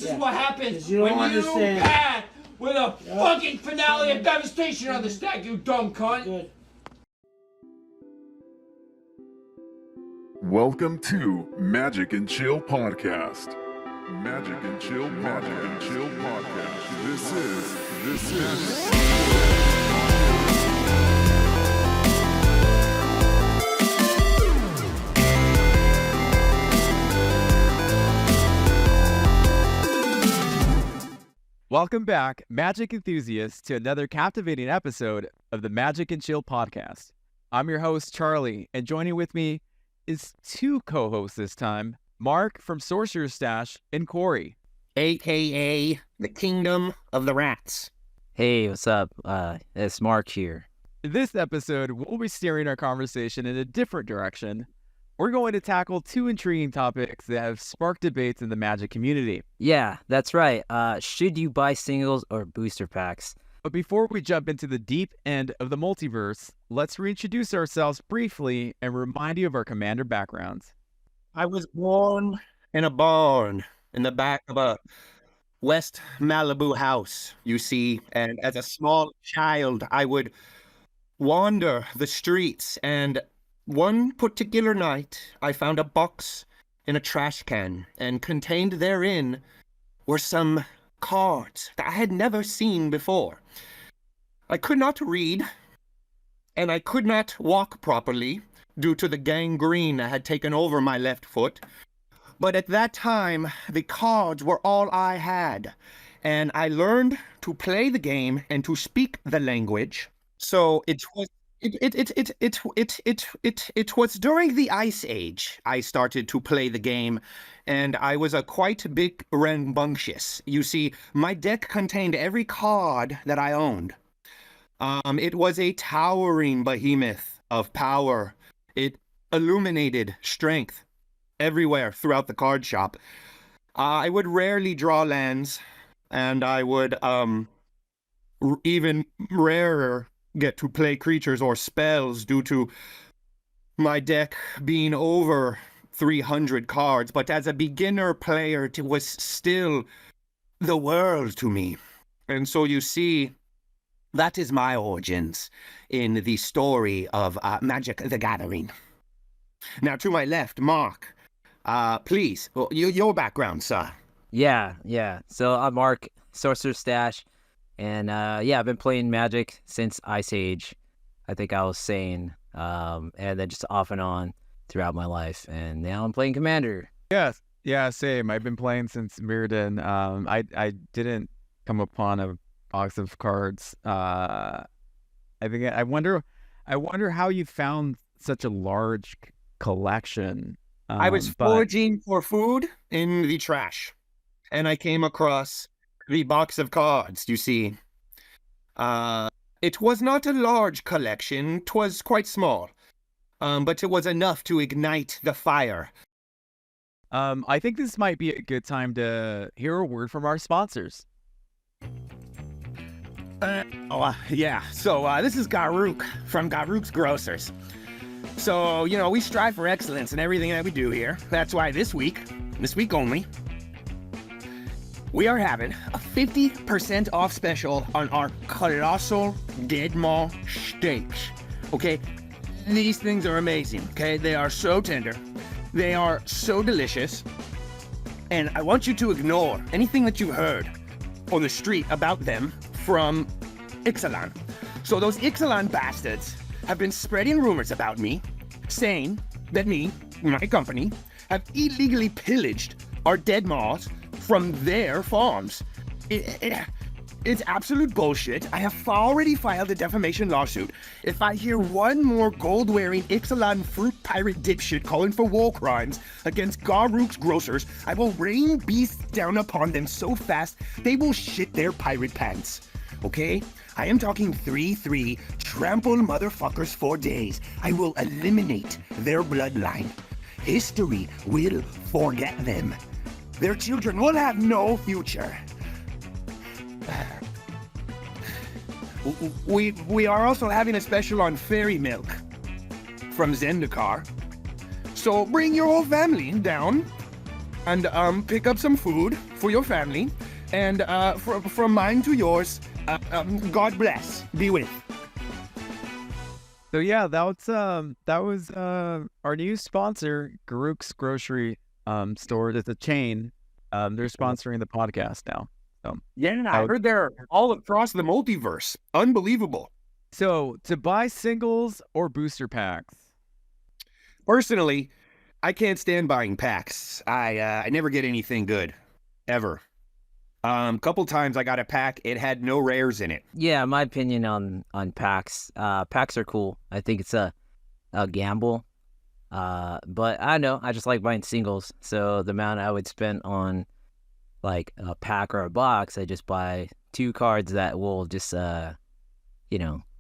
This is what happens You don't when understand. you pad with a fucking finale of devastation on the stack, you dumb cunt. Good. Welcome to Magic and Chill Podcast. Magic and Chill Podcast. This is Welcome back, Magic enthusiasts, to another captivating episode of the Magic and Chill Podcast. I'm your host, Charlie, and joining with me is two co-hosts this time, Mark from Sorcerer's Stash and Corey. AKA the Kingdom of the Rats. Hey, what's up? It's Mark here. In this episode, we'll be steering our conversation in a different direction. We're going to tackle two intriguing topics that have sparked debates in the Magic community. Yeah, that's right. Should you buy singles or booster packs? But before we jump into the deep end of the multiverse, let's reintroduce ourselves briefly and remind you of our commander backgrounds. I was born in a barn in the back of a West Malibu house, you see, and as a small child, I would wander the streets, and one particular night, I found a box in a trash can, and contained therein were some cards that I had never seen before. I could not read, and I could not walk properly due to the gangrene that had taken over my left foot. But at that time, the cards were all I had, and I learned to play the game and to speak the language. So it was during the Ice Age I started to play the game, and I was a quite big rambunctious. You see, my deck contained every card that I owned. It was a towering behemoth of power. It illuminated strength everywhere throughout the card shop. I would rarely draw lands, and I would even rarer get to play creatures or spells due to my deck being over 300 cards. But as a beginner player, it was still the world to me. And so you see, that is my origins in the story of Magic the Gathering. Now to my left, Mark, please, your background, sir. Yeah. So I'm Mark, Sorcerer's Stash, and I've been playing Magic since Ice Age, I think I was saying, and then just off and on throughout my life, and now I'm playing Commander. Yeah, same. I've been playing since Mirrodin. I didn't come upon a box of cards. I wonder how you found such a large collection. I was foraging for food in the trash, and I came across the box of cards, you see. It was not a large collection, 'twas quite small, but it was enough to ignite the fire. I think this might be a good time to hear a word from our sponsors. So this is Garuk from Garuk's Grocers. So, we strive for excellence in everything that we do here. That's why this week only, we are having a 50% off special on our colossal dead maw steaks. Okay? These things are amazing, okay? They are so tender. They are so delicious. And I want you to ignore anything that you heard on the street about them from Ixalan. So those Ixalan bastards have been spreading rumors about me, saying that my company, have illegally pillaged our dead maws from their farms. It's absolute bullshit. I have already filed a defamation lawsuit. If I hear one more gold-wearing Ixalan fruit pirate dipshit calling for war crimes against Garuk's Grocers, I will rain beasts down upon them so fast they will shit their pirate pants. Okay? I am talking 3-3, trample motherfuckers for days. I will eliminate their bloodline. History will forget them. Their children will have no future. We are also having a special on fairy milk from Zendikar. So bring your whole family down and pick up some food for your family. And from mine to yours, God bless. Be with. So yeah, that was our new sponsor, Garuk's Grocery Store. It's a chain. They're sponsoring the podcast now. So Yeah, I heard they're all across the multiverse. Unbelievable. So to buy singles or booster packs. Personally, I can't stand buying packs. I never get anything good, ever. Couple times I got a pack, it had no rares in it. Yeah, my opinion on packs. Packs are cool. I think it's a gamble. But I don't know. I just like buying singles. So the amount I would spend on like a pack or a box, I just buy 2 cards that will just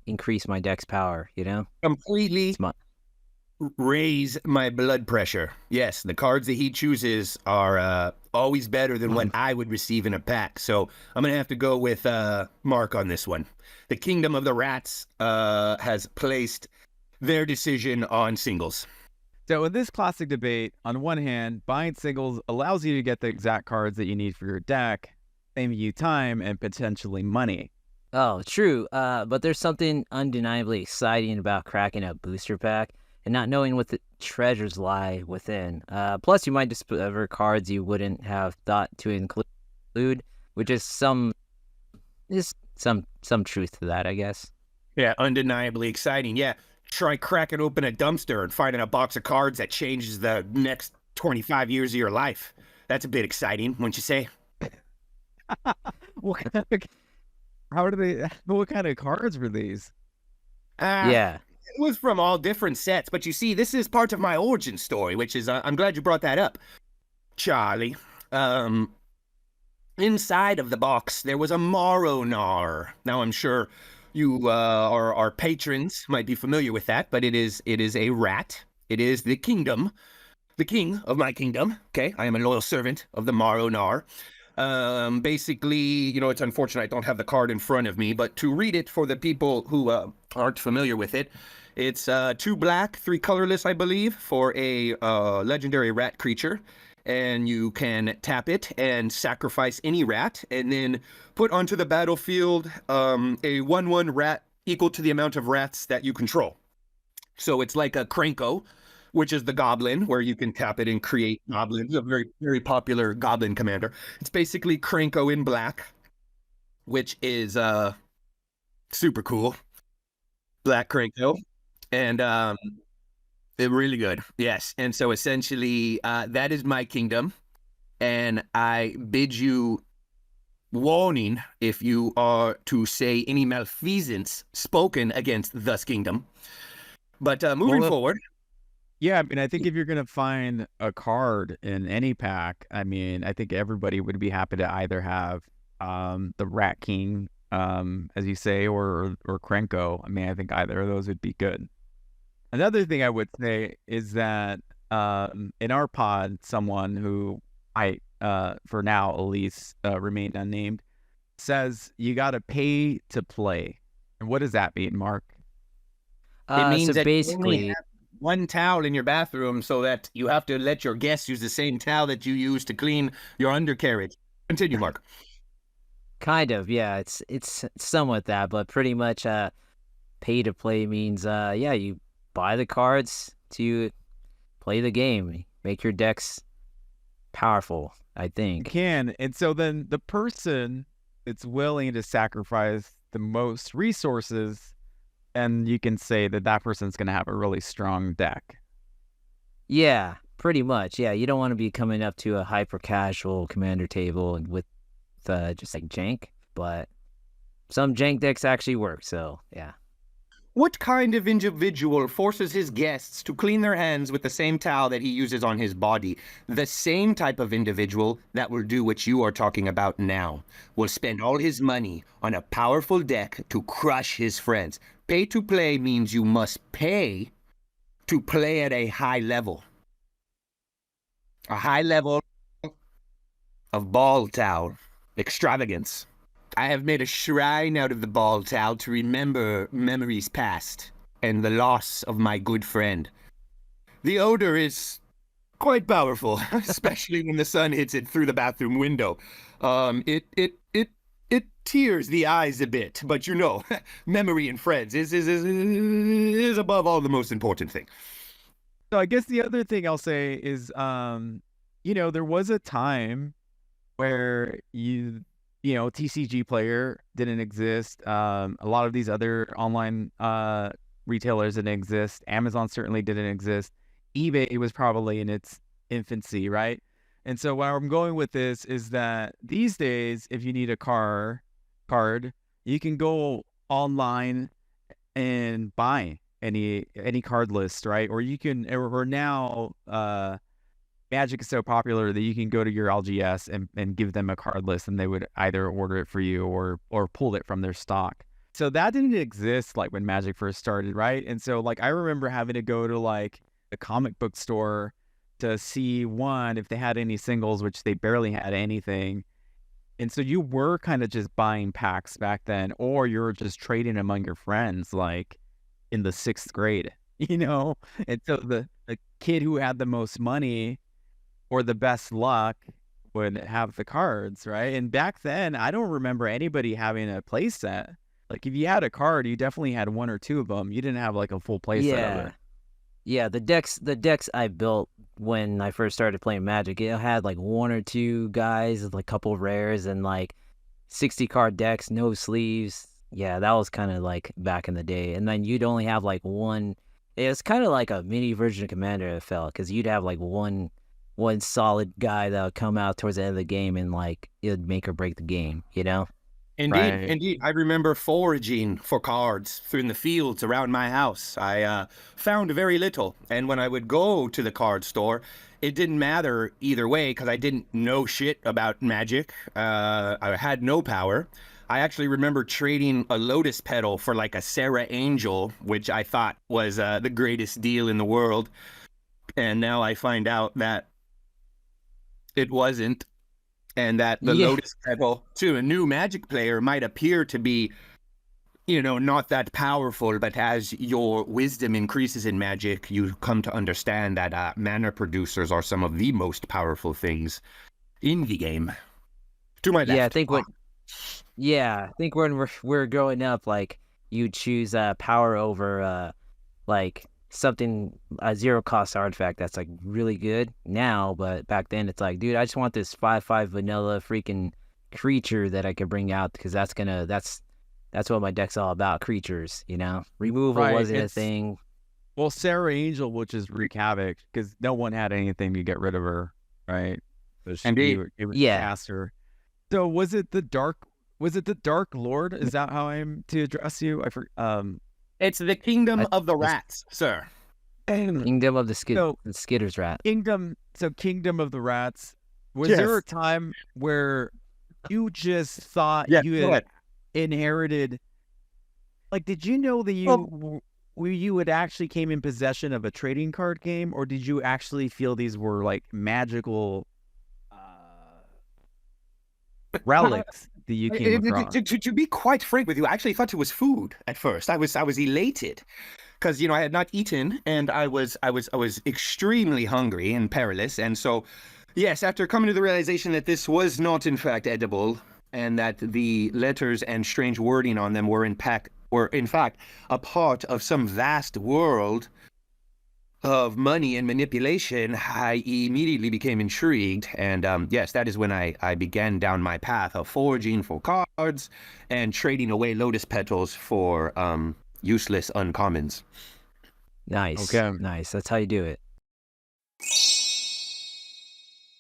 increase my deck's power. Completely raise my blood pressure. Yes, the cards that he chooses are always better than what I would receive in a pack. So I'm going to have to go with Mark on this one. The Kingdom of the Rats has placed their decision on singles. So in this classic debate, on one hand, buying singles allows you to get the exact cards that you need for your deck, saving you time and potentially money. Oh, true. But there's something undeniably exciting about cracking a booster pack and not knowing what the treasures lie within. Plus, you might discover cards you wouldn't have thought to include, which is some truth to that, I guess. Yeah, undeniably exciting. Yeah, try cracking open a dumpster and finding a box of cards that changes the next 25 years of your life. That's a bit exciting, wouldn't you say? What kind of cards were these? Yeah. It was from all different sets, but you see, this is part of my origin story, which is, I'm glad you brought that up, Charlie. Inside of the box, there was a Moronar. Now, I'm sure you our patrons might be familiar with that, but it is a rat. It is the king of my kingdom. Okay, I am a loyal servant of the Moronar. Basically, it's unfortunate I don't have the card in front of me, but to read it for the people who aren't familiar with it, it's 2 black, 3 colorless, I believe, for a legendary rat creature. And you can tap it and sacrifice any rat, and then put onto the battlefield a 1/1 rat equal to the amount of rats that you control. So it's like a Krenko, which is the goblin, where you can tap it and create goblins, a very, very popular goblin commander. It's basically Krenko in black, which is super cool. Black Krenko. And they're really good. Yes. And so essentially, that is my kingdom. And I bid you warning if you are to say any malfeasance spoken against this kingdom. But moving forward. Yeah, I mean, I think if you're going to find a card in any pack, I mean, I think everybody would be happy to either have the Rat King, as you say, or Krenko. I mean, I think either of those would be good. Another thing I would say is that in our pod, someone who for now at least, remained unnamed, says you got to pay to play. And what does that mean, Mark? It means so that basically, you only have one towel in your bathroom, so that you have to let your guests use the same towel that you use to clean your undercarriage. Continue, Mark. kind of, yeah, it's somewhat that, but pretty much pay to play means you buy the cards to play the game, make your decks powerful, I think. You can. And so then the person that's willing to sacrifice the most resources, and you can say that person's going to have a really strong deck. Yeah, pretty much. Yeah, you don't want to be coming up to a hyper casual commander table and with just like jank, but some jank decks actually work, so yeah. What kind of individual forces his guests to clean their hands with the same towel that he uses on his body? The same type of individual that will do what you are talking about now. Will spend all his money on a powerful deck to crush his friends. Pay to play means you must pay to play at a high level. A high level of ball towel extravagance. I have made a shrine out of the ball towel to remember memories past and the loss of my good friend. The odor is quite powerful, especially when the sun hits it through the bathroom window. It tears the eyes a bit, but you know, memory and friends is above all the most important thing. So I guess the other thing I'll say is, there was a time where TCG Player didn't exist. A lot of these other online retailers didn't exist. Amazon certainly didn't exist. eBay was probably in its infancy, right? And so where I'm going with this is that these days, if you need a card, you can go online and buy any card list, right? Or you can, or now Magic is so popular that you can go to your LGS and give them a card list, and they would either order it for you or pull it from their stock. So that didn't exist like when Magic first started, right? And so like I remember having to go to like the comic book store to see if they had any singles, which they barely had anything. And so you were kind of just buying packs back then, or you were just trading among your friends like in the 6th grade, And so the kid who had the most money or the best luck would have the cards, right? And back then, I don't remember anybody having a play set. Like if you had a card, you definitely had 1 or 2 of them. You didn't have like a full play set of it. Yeah, the decks I built when I first started playing Magic, it had like 1 or 2 guys, like a couple rares, and like 60 card decks, no sleeves. Yeah, that was kind of like back in the day. And then you'd only have like one. It was kind of like a mini version of Commander, it felt, because you'd have like one solid guy that would come out towards the end of the game and like it would make or break the game, Indeed, Right. indeed. I remember foraging for cards through the fields around my house. I found very little, and when I would go to the card store, it didn't matter either way because I didn't know shit about Magic. I had no power. I actually remember trading a Lotus Petal for like a Sarah Angel, which I thought was the greatest deal in the world. And now I find out that it wasn't. And that the Lotus Petal to a new Magic player might appear to be, not that powerful, but as your wisdom increases in Magic, you come to understand that mana producers are some of the most powerful things in the game. To my left. I think when we're growing up, like you choose power over like something, a 0-cost artifact that's like really good now, but back then it's like, dude, I just want this 5/5 vanilla freaking creature that I could bring out because that's what my deck's all about, creatures, Removal wasn't a thing. Well, Sarah Angel will just wreak havoc because no one had anything to get rid of her, right? Indeed. It was cast her. So was it the Dark Lord? Is that how I'm to address you? It's the Kingdom of the Rats, sir. Kingdom of the Skitter's Rat. Kingdom of the Rats. Was there a time where you just thought you had inherited? Like, did you know that you had actually came in possession of a trading card game, or did you actually feel these were like magical relics that you came across? To be quite frank with you, I actually thought it was food at first. I was elated because I had not eaten and I was extremely hungry and perilous. And so, yes, after coming to the realization that this was not in fact edible and that the letters and strange wording on them were in fact a part of some vast world of money and manipulation, I immediately became intrigued. And yes, that is when I began down my path of foraging for cards and trading away Lotus Petals for useless uncommons. Nice. Okay. Nice. That's how you do it.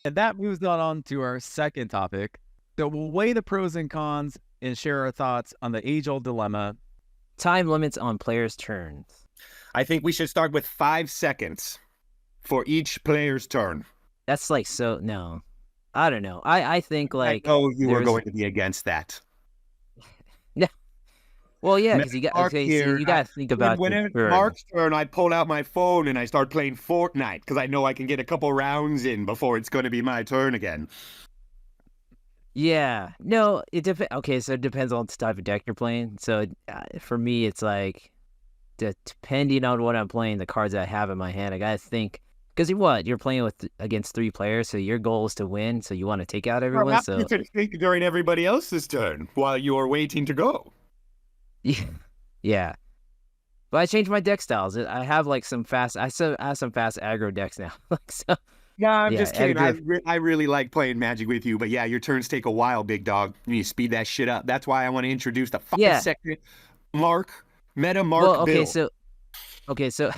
And that moves on to our second topic. So we'll weigh the pros and cons and share our thoughts on the age-old dilemma. Time limits on players' turns. I think we should start with 5 seconds for each player's turn. That's like no. I don't know. I think like I know you were going to be against that. No. Well, yeah, because you got to think about when it's Mark's turn, I pull out my phone and I start playing Fortnite because I know I can get a couple rounds in before it's going to be my turn again. Yeah. No, it depends. Okay, so it depends on the type of deck you're playing. So for me, it's like depending on what I'm playing, the cards I have in my hand, I gotta think Because you're playing against 3 players, so your goal is to win. So you want to take out everyone. Perhaps So you could think during everybody else's turn while you're waiting to go. yeah, yeah. But I changed my deck styles. I have like some fast. I still have some fast aggro decks now. Like so. No, I'm Yeah, just kidding. Edgar. I really like playing Magic with you, but yeah, your turns take a while, big dog. You need to speed that shit up. That's why I want to introduce the fucking Yeah. second Mark, Meta Mark Well, Bill. okay, so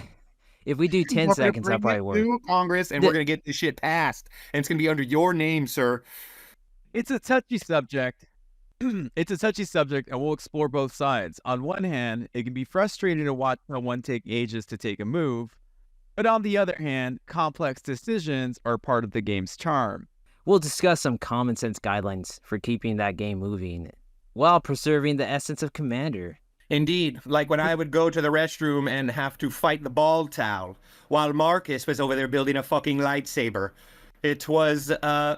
if we do 10 We're gonna seconds, that'll bring probably it work. to Congress, and we're gonna get this shit passed, and it's gonna be under your name, sir. It's a touchy subject. It's a touchy subject, and we'll explore both sides. On one hand, it can be frustrating to watch someone take ages to take a move, but on the other hand, complex decisions are part of the game's charm. We'll discuss some common sense guidelines for keeping that game moving while preserving the essence of Commander. Indeed, like when I would go to the restroom and have to fight the ball towel while Marcus was over there building a fucking lightsaber. It was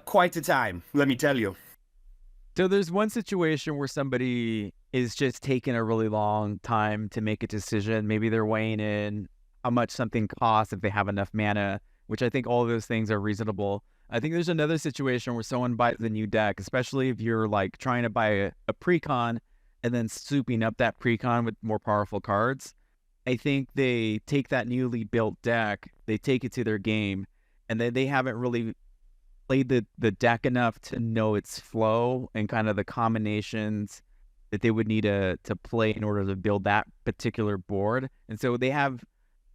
quite a time, let me tell you. So there's one situation where somebody is just taking a really long time to make a decision. Maybe they're weighing in how much something costs if they have enough mana, which I think all of those things are reasonable. I think there's another situation where someone buys a new deck, especially if you're like trying to buy a precon and then souping up that precon with more powerful cards. I think they take that newly built deck, they take it to their game, and then they haven't really played the deck enough to know its flow and kind of the combinations that they would need to play in order to build that particular board. And so they have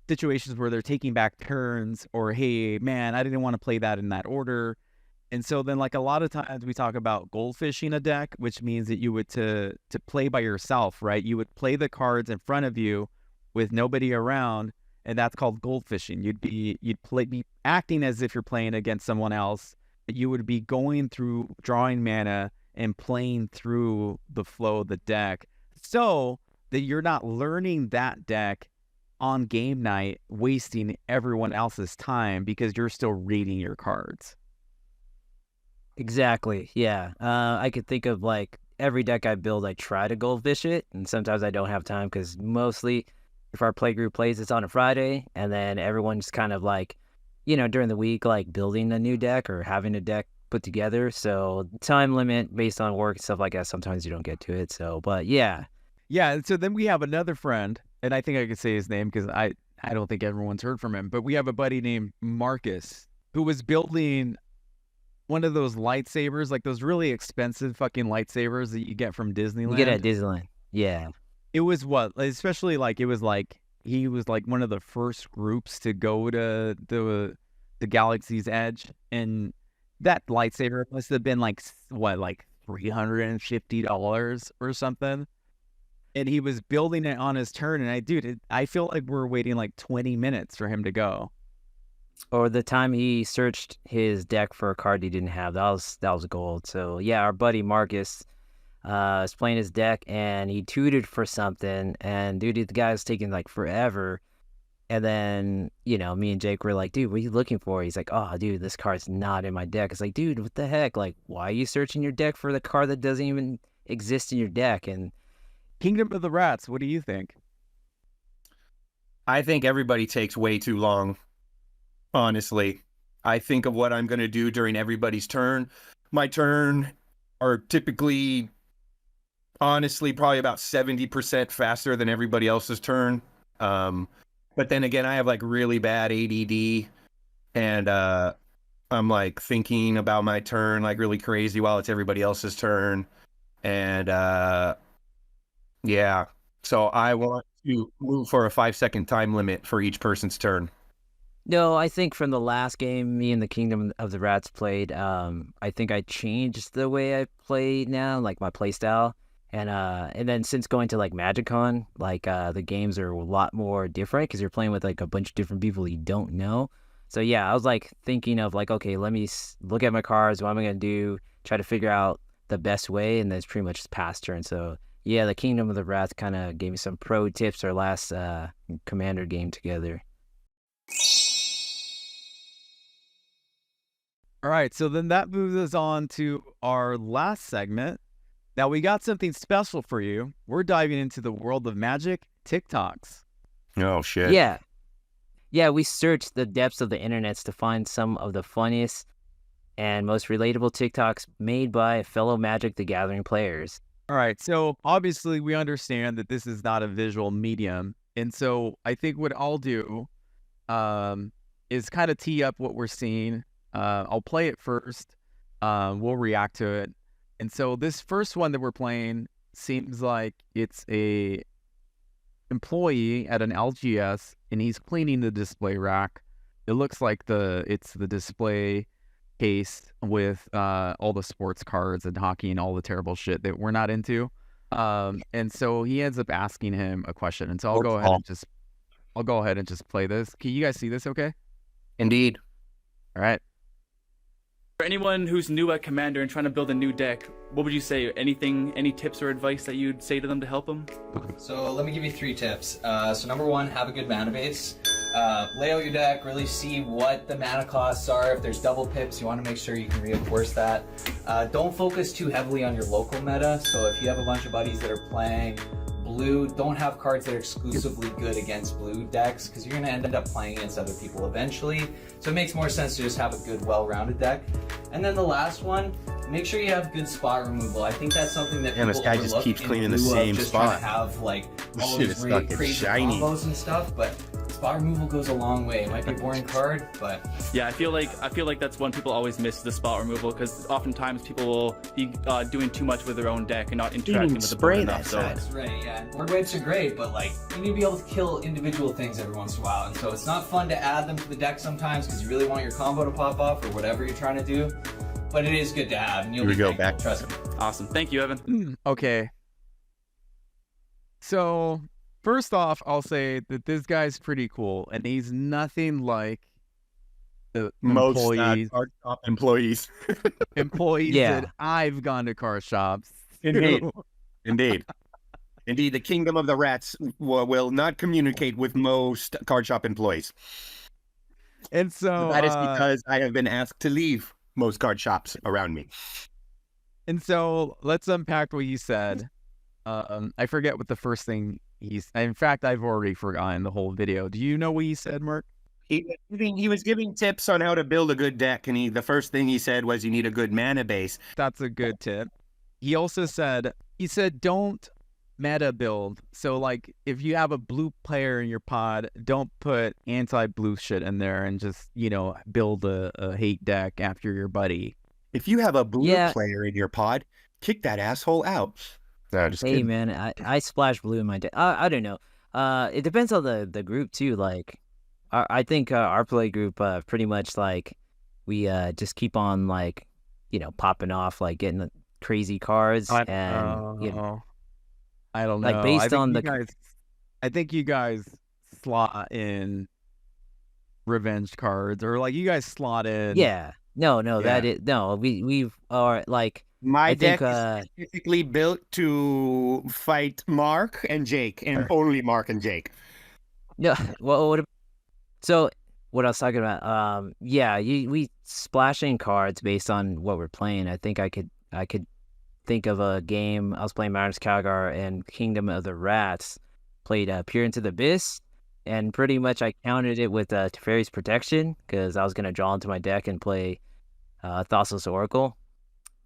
situations where they're taking back turns, or, hey, man, I didn't want to play that in that order. And so then, like, a lot of times we talk about goldfishing a deck, which means that you would to play by yourself, right? You would play the cards in front of you with nobody around, and that's called goldfishing. You'd be acting as if you're playing against someone else, but you would be going through drawing mana and playing through the flow of the deck so that you're not learning that deck on game night, wasting everyone else's time because you're still reading your cards. Exactly. Yeah. I could think of like every deck I build, I try to goldfish it, and sometimes I don't have time because mostly if our play group plays, it's on a Friday, and then everyone's kind of like, during the week, like building a new deck or having a deck put together. So time limit based on work and stuff like that. Sometimes you don't get to it. So, but yeah. Yeah. So then we have another friend, and I think I could say his name because I don't think everyone's heard from him, but we have a buddy named Marcus who was building one of those lightsabers, like those really expensive fucking lightsabers that you get from Disneyland. You get at Disneyland. Yeah. It was especially like, it was like, he was like one of the first groups to go to the Galaxy's Edge, and that lightsaber must have been like $350 or something. And he was building it on his turn, and I feel like we're waiting like 20 minutes for him to go. Or the time he searched his deck for a card he didn't have, that was gold. So yeah, our buddy Marcus is playing his deck, and he tutored for something, and dude, the guy was taking like forever. And then, me and Jake were like, dude, what are you looking for? He's like, oh, dude, this card's not in my deck. It's like, dude, what the heck? Like, why are you searching your deck for the card that doesn't even exist in your deck? And Kingdom of the Rats, what do you think? I think everybody takes way too long, honestly. I think of what I'm going to do during everybody's turn. My turn are typically, honestly, probably about 70% faster than everybody else's turn. But then again, I have like really bad ADD, and I'm like thinking about my turn like really crazy while it's everybody else's turn. And yeah, so I want to move for a 5-second time limit for each person's turn. no, I think from the last game me and the Kingdom of the Rats played, I think I changed the way I play now, like my play style. And then since going to like MagicCon, like the games are a lot more different because you're playing with like a bunch of different people you don't know. So yeah, I was like thinking of like, okay, let me look at my cards. What am I gonna do? Try to figure out the best way, and then it's pretty much just past turn. So yeah, the Kingdom of the Wrath kind of gave me some pro tips our last Commander game together. All right, so then that moves us on to our last segment. Now, we got something special for you. We're diving into the world of Magic TikToks. Oh, shit. Yeah. yeah, we searched the depths of the internets to find some of the funniest and most relatable TikToks made by fellow Magic the Gathering players. All right. So obviously we understand that this is not a visual medium. And so I think what I'll do is kind of tee up what we're seeing. I'll play it first. We'll react to it. And so this first one that we're playing seems like it's a employee at an LGS, and he's cleaning the display rack. It looks like it's the display case with all the sports cards and hockey and all the terrible shit that we're not into. And so he ends up asking him a question. And so I'll go ahead and just play this. Can you guys see this okay? Indeed. All right. For anyone who's new at Commander and trying to build a new deck, what would you say? Any tips or advice that you'd say to them to help them? So let me give you 3 tips. So number 1, have a good mana base. Lay out your deck, really see what the mana costs are. If there's double pips, you want to make sure you can reinforce that. Don't focus too heavily on your local meta. So if you have a bunch of buddies that are playing blue, don't have cards that are exclusively good against blue decks, because you're going to end up playing against other people eventually. So it makes more sense to just have a good, well-rounded deck. And then the last one, make sure you have good spot removal. I think that's something that This guy just keeps cleaning the same just spot. Trying to have like all Shit these is really fucking crazy shiny. combos and stuff, but spot removal goes a long way. It might be a boring card, but Yeah, I feel like that's one people always miss, the spot removal, because oftentimes people will be doing too much with their own deck and not interacting with the board enough. So that's right. Yeah, board wipes are great, but like you need to be able to kill individual things every once in a while, and so it's not fun to add them to the deck sometimes because you really want your combo to pop off or whatever you're trying to do. But it is good to have, and you'll Here we be go, thankful, back. trust me. awesome. Thank you, Evan. Okay. So first off, I'll say that this guy's pretty cool, and he's nothing like the Most employees card shop employees. Yeah. that I've gone to car shops. Indeed. Indeed. Indeed, the kingdom of the rats will not communicate with most card shop employees. And so That is because I have been asked to leave most card shops around me. And so let's unpack what you said. I forget what the first thing in fact, I've already forgotten the whole video. Do you know what he said, Mark? He was giving tips on how to build a good deck, and the first thing he said was you need a good mana base. That's a good tip. He also said, don't meta build. So like if you have a blue player in your pod, don't put anti-blue shit in there and just, build a hate deck after your buddy. If you have a blue Yeah. player in your pod, kick that asshole out. No, just Hey kidding. man, I splash blue in my deck. I don't know. It depends on the group too. Like, I think our play group pretty much like we just keep on like popping off, like getting the crazy cards I don't know. Like, based on I think you guys slot in revenge cards, or like you guys slot in. yeah. No, Yeah. that is no. We are like My I deck think, is specifically built to fight Mark and Jake, and only Mark and Jake. no. So what I was talking about, we splashing cards based on what we're playing. I think I could think of a game. I was playing Marinus Calgar and Kingdom of the Rats. Played Peer into the Abyss, and pretty much I counted it with Teferi's Protection because I was gonna draw into my deck and play Thassa's Oracle.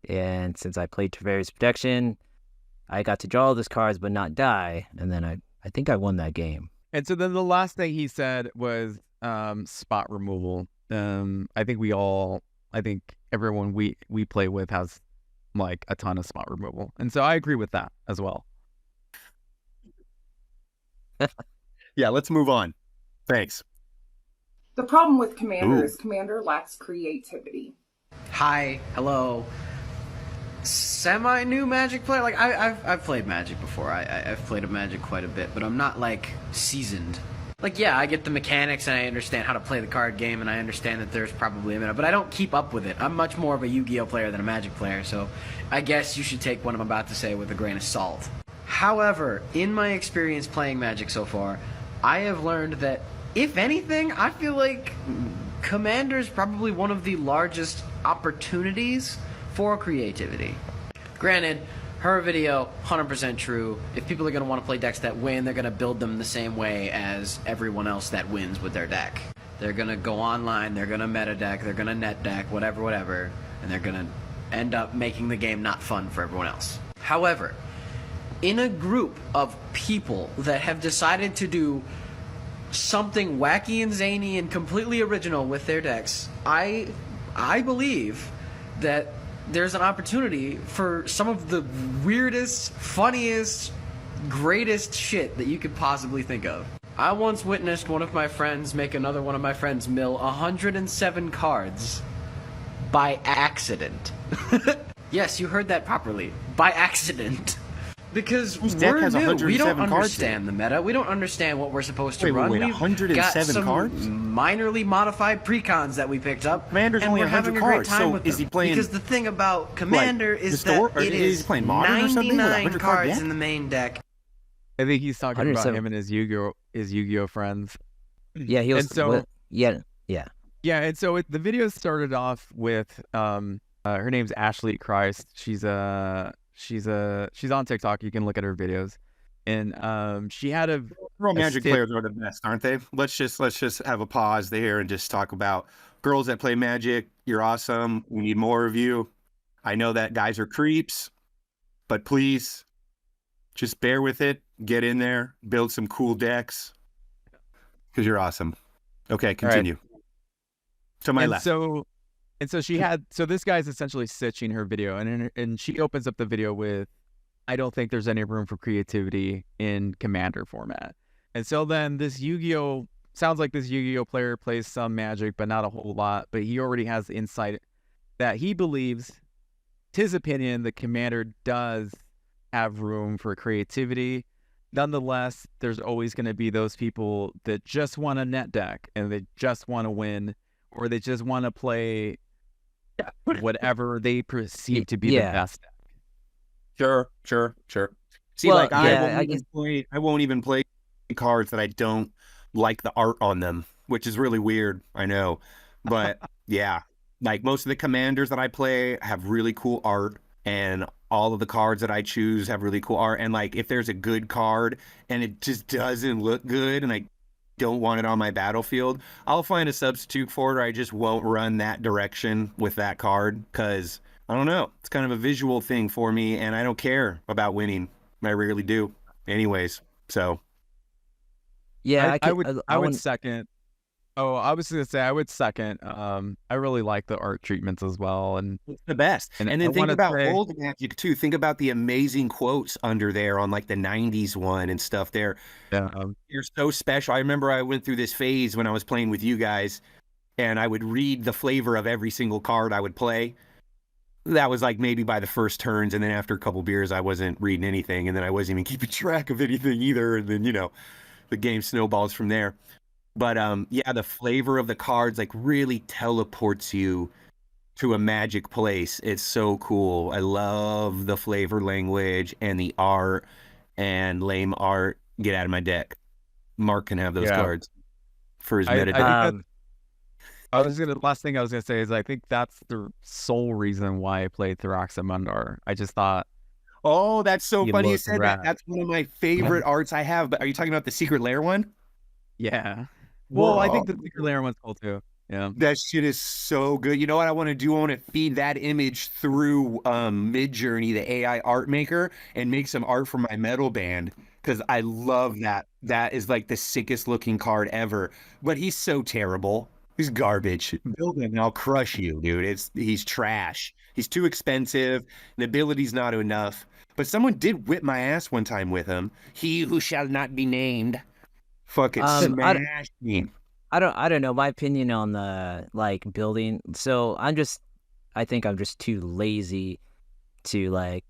And since I played Teferi's Protection, I got to draw all those cards but not die, and then I think I won that game. And so then the last thing he said was spot removal. I think everyone we play with has like a ton of spot removal. And so I agree with that as well. Yeah, let's move on. Thanks. The problem with Commander is Commander lacks creativity. Hi, hello. Semi-new Magic player. Like I've played Magic before. I've played Magic quite a bit, but I'm not like seasoned. Like yeah, I get the mechanics and I understand how to play the card game, and I understand that there's probably a meta, but I don't keep up with it. I'm much more of a Yu-Gi-Oh player than a Magic player, so I guess you should take what I'm about to say with a grain of salt. However, in my experience playing Magic so far, I have learned that if anything, I feel like Commander's probably one of the largest opportunities for creativity. Granted, Her video, 100% true. If people are going to want to play decks that win, they're going to build them the same way as everyone else that wins with their deck. They're going to go online, they're going to meta deck, they're going to net deck, whatever, and they're going to end up making the game not fun for everyone else. However, in a group of people that have decided to do something wacky and zany and completely original with their decks, I believe that there's an opportunity for some of the weirdest, funniest, greatest shit that you could possibly think of. I once witnessed one of my friends make another one of my friends mill 107 cards by accident. Yes, you heard that properly. By accident. Because we're new. We don't understand the meta. We don't understand what we're supposed to run. Wait, We've 107 got some cards? minorly modified precons that we picked up. Commander's and only we're 100 having a great cards, time so with is them. he playing, because the thing about Commander like, is the store, that it is playing Modern or something with 99 100 card cards deck? in the main deck. I think he's talking about 107. him and his Yu-Gi-Oh friends. Yeah, he was. And so- yeah. Yeah, and so the video started off with her name's Ashley Christ. She's on TikTok. You can look at her videos, and she had a Pro Magic stint- players are the best, aren't they? Let's just have a pause there and just talk about girls that play Magic. You're awesome. We need more of you. I know that guys are creeps, but please just bear with it. Get in there, build some cool decks, because you're awesome. Okay, continue. To my left. So this guy's essentially stitching her video, and she opens up the video with, "I don't think there's any room for creativity in Commander format." And so then this Yu-Gi-Oh sounds like this Yu-Gi-Oh player plays some Magic, but not a whole lot. But he already has the insight that he believes, it's his opinion, the Commander does have room for creativity. Nonetheless, there's always going to be those people that just want a net deck and they just want to win, or they just want to play whatever they perceive to be the best deck. Sure. See, Well, like yeah, I won't even play cards that I don't like the art on them, which is really weird. I know, but yeah, like most of the commanders that I play have really cool art, and all of the cards that I choose have really cool art. And like, if there's a good card and it just doesn't look good, and I don't want it on my battlefield, I'll find a substitute for it, or I just won't run that direction with that card, because I don't know, it's kind of a visual thing for me, and I don't care about winning. I rarely do anyways. So Yeah, I would second. Oh, I was gonna say I would second. I really like the art treatments as well, and it's the best. And then think about old Magic too. Think about the amazing quotes under there on like the 90s one and stuff there. Yeah. You're so special. I remember I went through this phase when I was playing with you guys, and I would read the flavor of every single card I would play. That was like maybe by the first turns, and then after a couple beers, I wasn't reading anything, and then I wasn't even keeping track of anything either. And then, the game snowballs from there. But yeah, the flavor of the cards like really teleports you to a Magic place. It's so cool. I love the flavor language and the art and lame art. Get out of my deck. Mark can have those cards for his meta. Last thing I was gonna say is I think that's the sole reason why I played Thraxamundar. I just thought, oh, that's so funny you said that. rad. That's one of my favorite arts I have. But are you talking about the Secret Lair one? Yeah. Well, I think the Secret Lair one's cool too. Yeah. That shit is so good. You know what I want to do? I want to feed that image through Midjourney, the AI art maker, and make some art for my metal band, because I love that. That is like the sickest looking card ever. But he's so terrible. He's garbage. Build him and I'll crush you, dude. He's trash. He's too expensive. The ability's not enough. But someone did whip my ass one time with him. He who shall not be named. Fucking smashed me. I don't know. My opinion on the building. So I think I'm just too lazy to I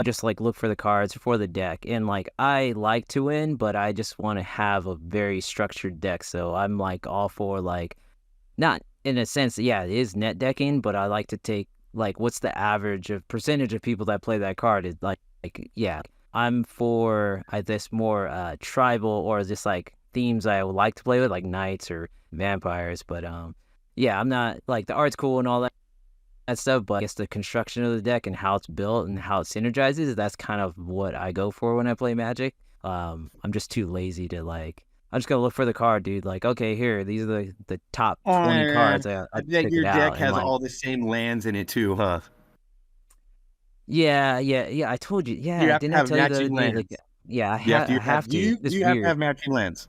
just look for the cards for the deck, and I like to win, but I just want to have a very structured deck. So I'm all for not in a sense, yeah, it is net decking, but I like to take what's the average of percentage of people that play that card is yeah. I'm for this more tribal or just themes I would like to play with, like knights or vampires, but yeah, I'm not the art's cool and all that, that stuff, but I guess the construction of the deck and how it's built and how it synergizes, that's kind of what I go for when I play Magic. I'm just too lazy to like. I'm just gonna look for the card, dude. Like, okay, here, these are the top 20 cards. I bet pick your it out deck and, has like, all the same lands in it too, huh? yeah. I told you. Yeah, You have to didn't I have tell you the other matching day? lands. Like, yeah, I You have to. It's you have to weird. have matching lands.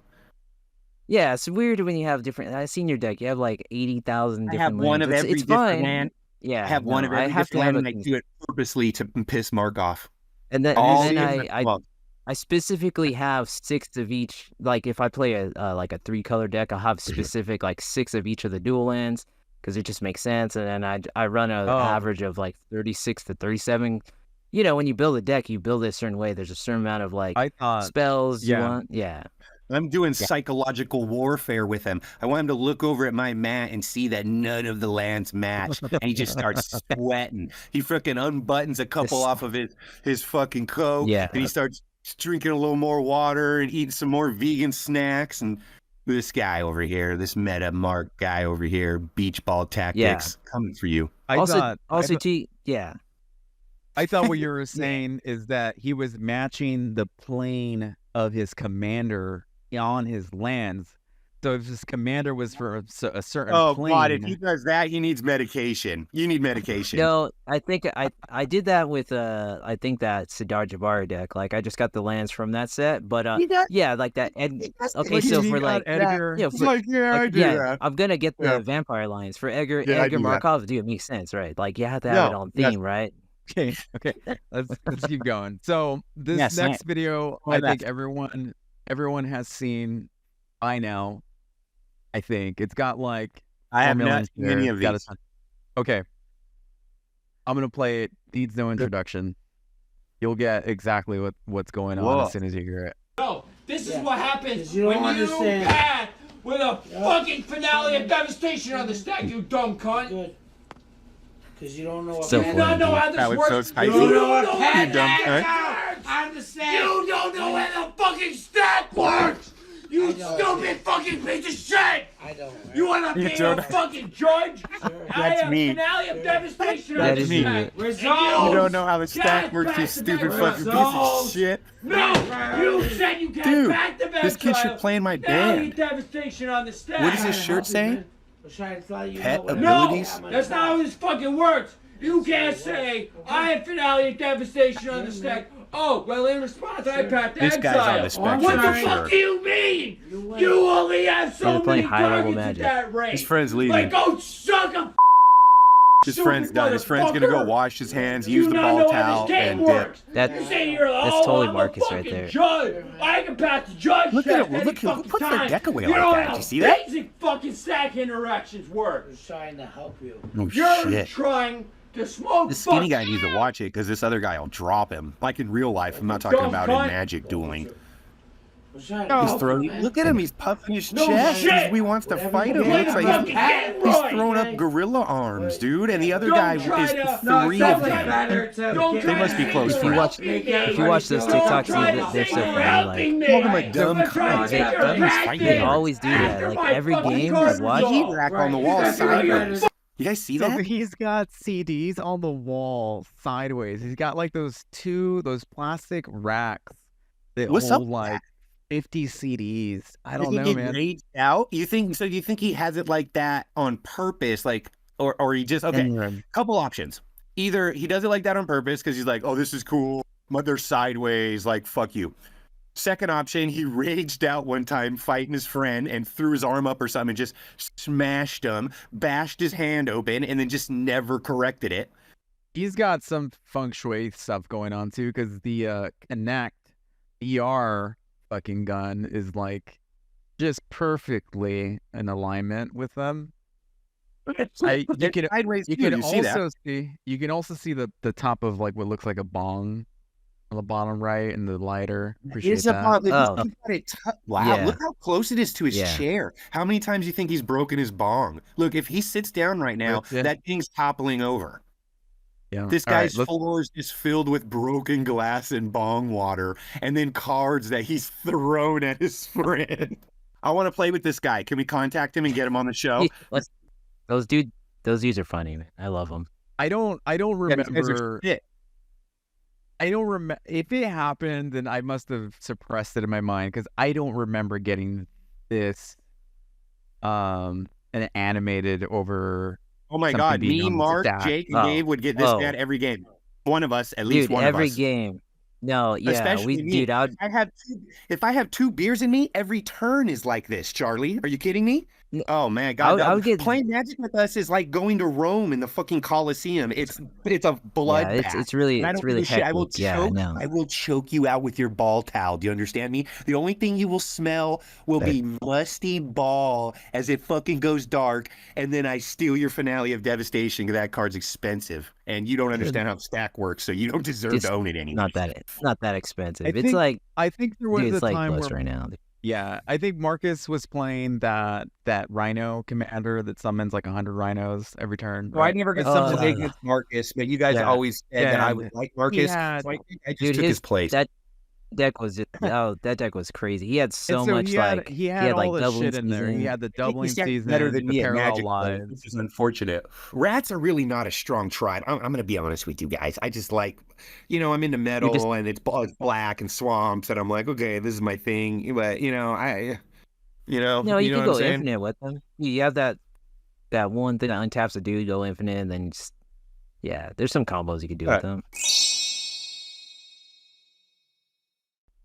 Yeah, it's weird when you have different. I've seen your deck. You have like 80,000 I have different one lands. of It's every it's different fine. land. Yeah, I have one no, of I every have to different have land, a and I do it purposely to piss Mark off. and then All and then different- I well, I specifically have 6 of each. Like if I play a like a 3-color deck, I'll have specific like 6 of each of the dual lands because it just makes sense. And then I run an average of like 36 to 37. You know, when you build a deck, you build it a certain way. There's a certain amount of like I thought, spells you yeah. want. Yeah. I'm doing psychological warfare with him. I want him to look over at my mat and see that none of the lands match, and he just starts sweating. He freaking unbuttons a couple off of his fucking coat, Yeah. and he starts drinking a little more water and eating some more vegan snacks. And this guy over here, this meta Mark guy over here, beach ball tactics, coming for you. I thought yeah. I thought what you were saying is that he was matching the plane of his commander on his lands. So if his commander was for a certain plane. God, if he does that, he needs medication. You need medication. No, I think I did that with I think that Sidar Jabari deck. Like I just got the lands from that set, but yeah, like that. Okay, so for like Edgar, yeah, I do that. I'm gonna get the Vampire Lions for Edgar Yeah, I do that. Markov. Dude, it makes sense, right? Like you have to have it on theme, right? Okay. Let's keep going. So this next video, I think everyone has seen by now. I think it's got like I have 4 million not seen any shares, of got a these. ton. Okay, I'm gonna play it. Needs no introduction. You'll get exactly what's going on as soon as you hear it. No, this is what happens when you path with a fucking finale of devastation on the stack, you dumb cunt. Good. Because you don't know what So You don't know how That this was so works. spicy. You don't know You how dumb that cunt. works. I understand. You don't know how the fucking stack works. You stupid fucking piece of shit. I don't. You wanna be a fucking judge? I That's have me. finale of devastation That on is the me. stack. You don't know how the stack works, you stupid fucking piece of shit. No, you said you can't Dude, back the this kid should play in my Finale band. devastation on the stack. What does his shirt say? Pet No, abilities? that's not how this fucking works. You can't say, I have finale of devastation on the stack. Oh, well, in response, I pat the This guy's on the exile. spectrum What the for fuck sure. do you mean? You only have so They're playing many high-level targets at Magic. that rate. His friend's leaving. Like, go suck a His friend's done. His friend's gonna go wash his hands, use the ball towel, and dip. You say you're That's totally I'm Marcus a right fucking there. Judge. I can pat the judge. Look at check him, any look at him. fucking Put their time. deck away You like know that. how Did you see that? Basic fucking stack interactions work. I'm trying to help you. Oh You're shit. trying to smoke. This skinny fuck- guy needs to watch it because this other guy will drop him. Like in real life, I'm not talking about in Magic dueling. I'm trying He's to throwing. Look at him. He's puffing his No chest. shit. He wants to fight him. Play Looks the like fucking game he's right. throwing up gorilla arms, dude. And the other Don't guy try is to- three no, of it's them. better to- Don't They try must be to close say If you you're watch helping if you watch those Don't TikToks, try to they're say so you're funny. helping Like me. Call him a dumb Don't try to cunt. say you're Dumb helping fighting they me. him. always do that. After Like my every fucking game cards I watch. is Heat all rack on the right. wall That's what I sideways. gotta You guys see So that? he's got CDs on the wall sideways. He's got like those plastic racks that What's up hold with like 50 CDs. I You don't think know, he man. raged out? You think so? Do you think he has it like that on purpose, like, or he just okay? Couple options. Either he does it like that on purpose because he's like, oh, this is cool, but they're sideways, like fuck you. Second option, he raged out one time fighting his friend and threw his arm up or something and just smashed him, bashed his hand open, and then just never corrected it. He's got some feng shui stuff going on too, because the Connect ER fucking gun is like just perfectly in alignment with them. You can Sideways you too, can you see that? also see the top of like what looks like a bong on the bottom right and the lighter. Appreciate It's a that. problem. Oh. He's got it wow, Yeah. look how close it is to his Yeah. chair. How many times do you think he's broken his bong? Look, if he sits down right now, Yeah. that thing's toppling over. Yeah. This All right, guy's floor is just filled with broken glass and bong water, and then cards that he's thrown at his friend. I want to play with this guy. Can we contact him and get him on the show? Those dudes are funny, man. I love them. I don't Yeah, these guys are remember. shit. I don't remember if it happened. Then I must have suppressed it in my mind because I don't remember getting this and animated over Oh my something God, being me, on the Mark, stack. Jake, and Dave would get this Oh, bad every game. One of us, at least dude, one of every us. game. No, yeah, Especially me. dude, If I have two beers in me, every turn is like this, Charlie. Are you kidding me? Oh man, I God, would get, playing Magic with us is like going to Rome in the fucking Colosseum. It's a yeah, bloodbath. it's really, And I it's don't give really a shit. hectic. Yeah, I know. I will choke you out with your ball towel. Do you understand me? The only thing you will smell will be musty ball as it fucking goes dark, and then I steal your finale of devastation because that card's expensive, and you don't understand how the stack works, so you don't deserve It's to own it anymore. not that expensive. I It's think like, I think there was dude, a it's like time plus where right now. yeah, I think Marcus was playing that Rhino commander that summons like 100 rhinos every turn. So I Right? never got It's something something. against Marcus, but you guys Yeah, always said that I would and like he Marcus, had so I think I just Dude, took his place. that deck was just, oh, that deck was crazy. He had and so so much like he had all like this doubling shit in there. He season. had the I think doubling he's gotten better season, than the me at parallel Magic, though, which lives. is unfortunate. Rats are really not a strong tribe. I'm going to be honest with you guys. I just like, I'm into You're just metal and it's black and swamps, and I'm like, okay, this is my thing. But no, you you know could what I'm go saying? infinite with them. You have that one thing that untaps a dude, go infinite, and then just yeah, there's some combos you could do with them.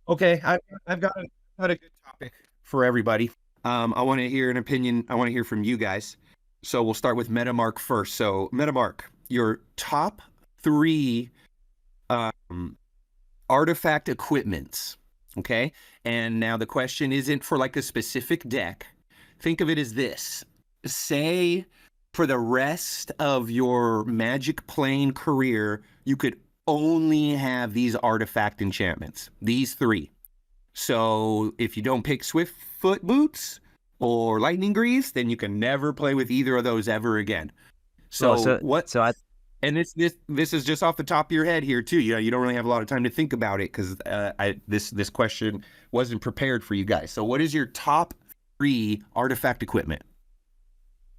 Okay, I've got a good topic for everybody. I want to hear an opinion. I want to hear from you guys. So we'll start with Metamark first. So Metamark, your top 3 artifact equipments. Okay, and now the question isn't for like a specific deck. Think of it as this: say for the rest of your Magic playing career, you could only have these artifact enchantments, these 3. So if you don't pick Swiftfoot Boots or Lightning Greaves, then you can never play with either of those ever again. So what? So I And this is just off the top of your head here too. You don't really have a lot of time to think about it because this question wasn't prepared for you guys. So what is your top 3 artifact equipment?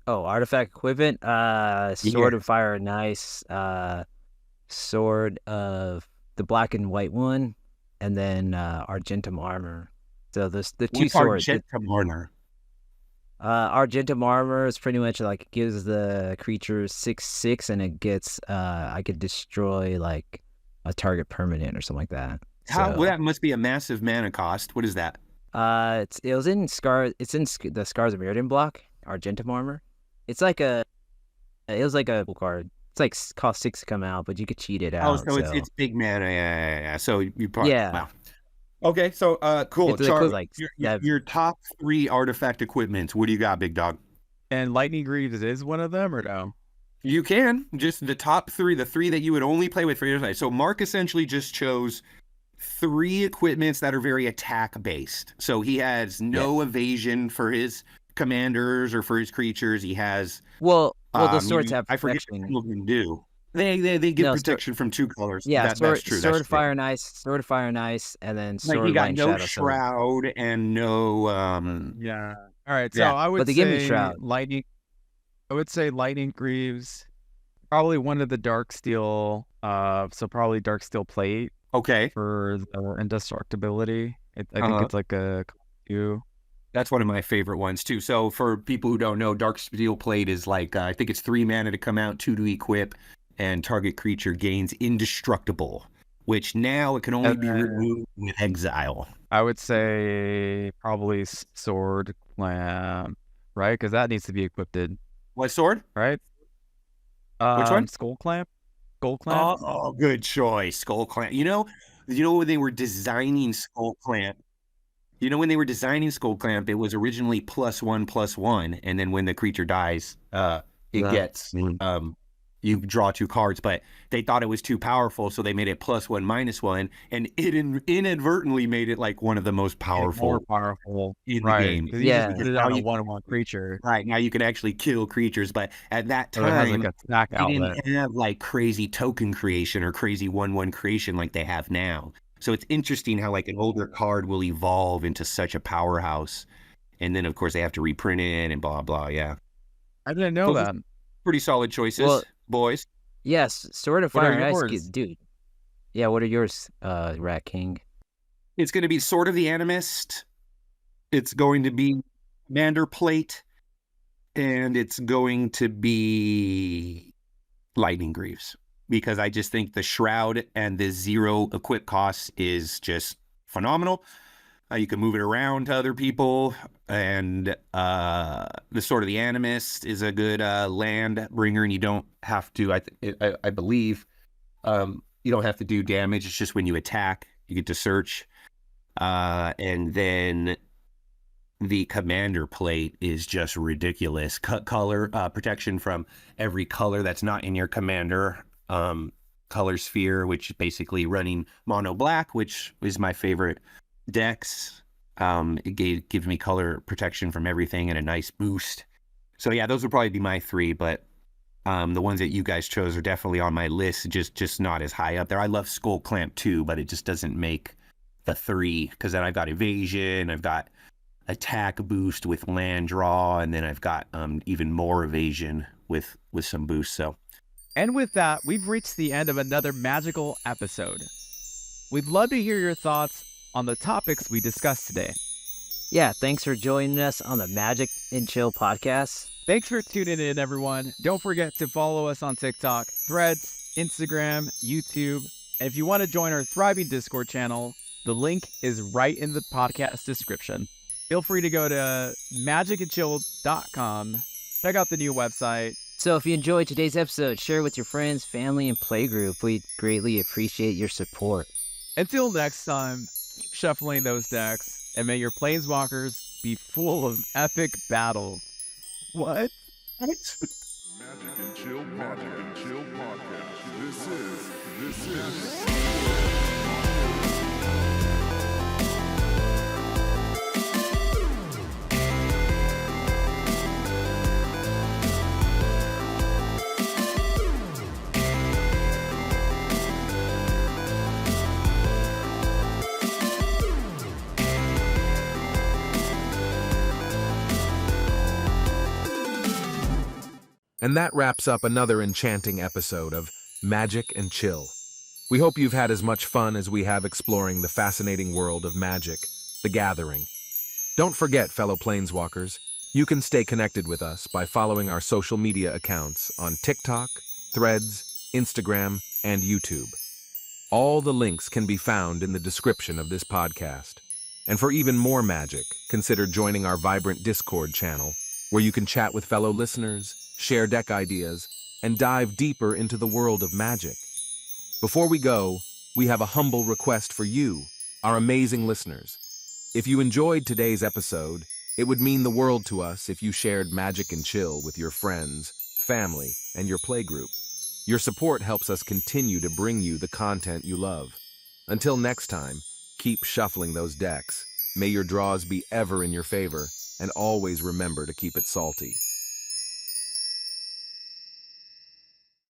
artifact equipment. Sword of Fire and Ice. Sword of the black and white one, and then Argentum Armor. So the 2 swords. Argentum Armor? Argentum Armor is pretty much like it gives the creature 6/6, and it gets I could destroy like a target permanent or something like that. Well, that must be a massive mana cost. What is that? It was in the Scars of Mirrodin block. Argentum Armor. It was like a card. It's like cost 6 to come out, but you could cheat it out. Oh, so it's big mana. Yeah. So you probably wow. Okay, so cool. Like your top 3 artifact equipments. What do you got, big dog? And Lightning Greaves is one of them, or no? You can just the top 3, the 3 that you would only play with for your life. So Mark essentially just chose 3 equipments that are very attack based. So he has no evasion for his commanders or for his creatures. He has the swords have I forget protection. what some of them do. They give protection from 2 colors. Yeah, that's true. Sword of Fire and Ice, Sword of Fire and Ice, and then Sword like you got of no Shadow. shroud and no Yeah. All right. So I would but they give me Shroud. Lightning. I would say Lightning Greaves. Probably one of the Dark Steel. So probably Dark Steel Plate. Okay. For the indestructibility. I think it's like a 2. That's one of my favorite ones too. So for people who don't know, Dark Steel Plate is like I think it's 3 mana to come out, 2 to equip, and target creature gains indestructible, which now it can only be removed with exile. I would say probably Sword Clamp, right? Because that needs to be equipped. What sword? Right? Which one? Skull Clamp. Skull Clamp. Oh, good choice. Skull Clamp. You know when they were designing Skull Clamp. It was originally +1/+1, and then when the creature dies, gets you draw 2 cards, but they thought it was too powerful, so they made it +1/-1, and it inadvertently made it like one of the most powerful, more powerful in the game. Yeah, you put it on a 1/1 creature. Right now, you can actually kill creatures, but at that time, it has like a stack outlet. Didn't have like crazy token creation or crazy 1/1 creation like they have now. So it's interesting how like an older card will evolve into such a powerhouse, and then of course they have to reprint it and blah blah. Yeah, I didn't know that. Pretty solid choices, boys. Yes, Sword of What are Fire and Ice, yours? dude. Yeah, what are yours, Rat King? It's going to be Sword of the Animist. It's going to be Commander Plate. And it's going to be Lightning Greaves. Because I just think the Shroud and the 0 equip cost is just phenomenal. You can move it around to other people. And the Sword of the Animist is a good land bringer. And you don't have to, I believe, you don't have to do damage. It's just when you attack, you get to search. And then the Commander Plate is just ridiculous. Color protection from every color that's not in your commander. Color sphere, which basically running mono black, which is my favorite decks. It gives me color protection from everything and a nice boost. So yeah, those would probably be my 3, but the ones that you guys chose are definitely on my list, just not as high up there. I love Skull Clamp too, but it just doesn't make the 3, because then I've got evasion, I've got attack boost with land draw, and then I've got even more evasion with some boost. So, And with that, we've reached the end of another magical episode. We'd love to hear your thoughts on the topics we discussed today. Yeah, thanks for joining us on the Magic and Chill podcast. Thanks for tuning in, everyone. Don't forget to follow us on TikTok, Threads, Instagram, YouTube. And if you want to join our thriving Discord channel, the link is right in the podcast description. Feel free to go to magicandchill.com. Check out the new website. So if you enjoyed today's episode, share it with your friends, family, and playgroup. We'd greatly appreciate your support. Until next time, keep shuffling those decks, and may your planeswalkers be full of epic battles. What? Magic and Chill Podcast. This is. And that wraps up another enchanting episode of Magic and Chill. We hope you've had as much fun as we have exploring the fascinating world of Magic, the Gathering. Don't forget, fellow Planeswalkers, you can stay connected with us by following our social media accounts on TikTok, Threads, Instagram, and YouTube. All the links can be found in the description of this podcast. And for even more magic, consider joining our vibrant Discord channel, where you can chat with fellow listeners, share deck ideas, and dive deeper into the world of Magic. Before we go, we have a humble request for you, our amazing listeners. If you enjoyed today's episode, it would mean the world to us if you shared Magic and Chill with your friends, family, and your playgroup. Your support helps us continue to bring you the content you love. Until next time, keep shuffling those decks. May your draws be ever in your favor, and always remember to keep it salty.